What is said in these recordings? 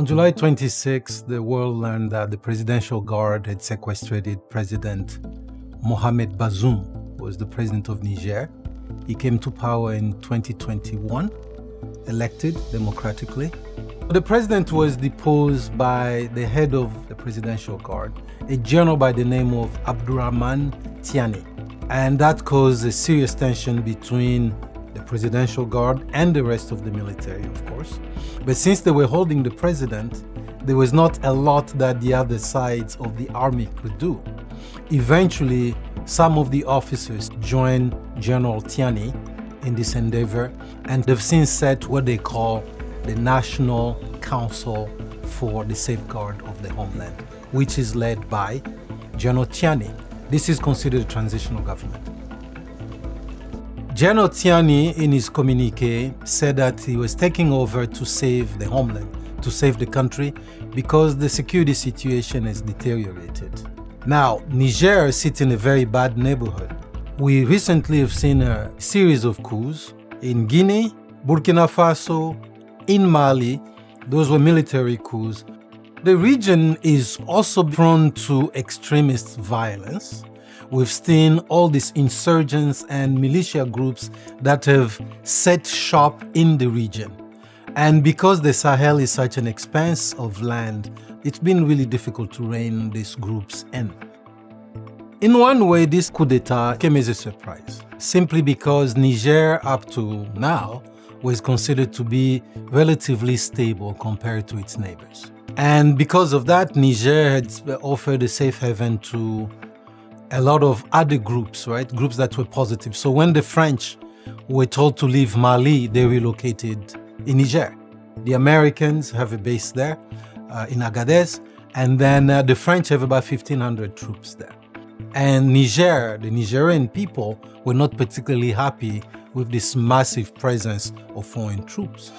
On July 26, the world learned that the Presidential Guard had sequestrated President Mohamed Bazoum, who was the president of Niger. He came to power in 2021, elected democratically. The president was deposed by the head of the Presidential Guard, a general by the name of Abdurrahman Tiani. And that caused a serious tension between the Presidential Guard and the rest of the military, of course. But since they were holding the president, there was not a lot that the other sides of the army could do. Eventually, some of the officers joined General Tiani in this endeavor, and they've since set what they call the National Council for the Safeguard of the Homeland, which is led by General Tiani. This is considered a transitional government. General Tiani, in his communique, said that he was taking over to save the homeland, to save the country, because the security situation has deteriorated. Now, Niger sits in a very bad neighborhood. We recently have seen a series of coups in Guinea, Burkina Faso, in Mali. Those were military coups. The region is also prone to extremist violence. We've seen all these insurgents and militia groups that have set shop in the region. And because the Sahel is such an expanse of land, it's been really difficult to rein these groups in. In one way, this coup d'etat came as a surprise, simply because Niger, up to now, was considered to be relatively stable compared to its neighbors. And because of that, Niger had offered a safe haven to a lot of other groups, right? Groups that were positive. So when the French were told to leave Mali, they relocated in Niger. The Americans have a base there in Agadez, and then the French have about 1,500 troops there. And Niger, the Nigerian people, were not particularly happy with this massive presence of foreign troops.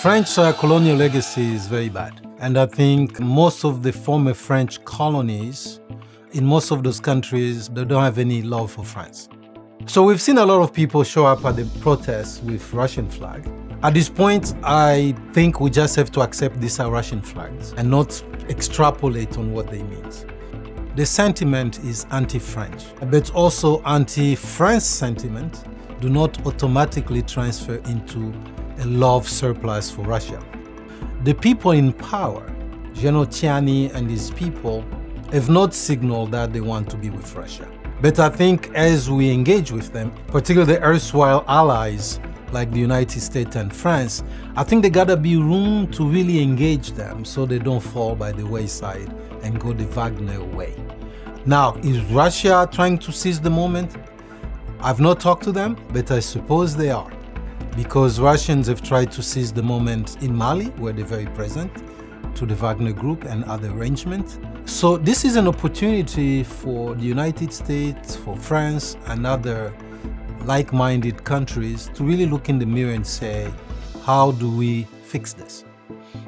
French colonial legacy is very bad. And I think most of the former French colonies, in most of those countries, they don't have any love for France. So we've seen a lot of people show up at the protests with Russian flag. At this point, I think we just have to accept these are Russian flags and not extrapolate on what they mean. The sentiment is anti-French, but also anti-France sentiment do not automatically transfer into a love surplus for Russia. The people in power, General Tiani and his people, have not signaled that they want to be with Russia. But I think as we engage with them, particularly the erstwhile allies like the United States and France, I think there gotta be room to really engage them so they don't fall by the wayside and go the Wagner way. Now, is Russia trying to seize the moment? I've not talked to them, but I suppose they are, because Russians have tried to seize the moment in Mali, where they're very present, to the Wagner Group and other arrangements. So this is an opportunity for the United States, for France, and other like-minded countries to really look in the mirror and say, how do we fix this?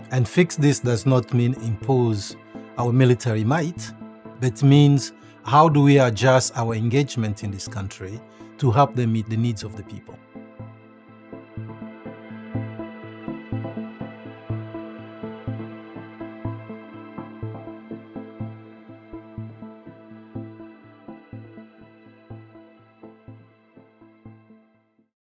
And fix this does not mean impose our military might, but means how do we adjust our engagement in this country to help them meet the needs of the people.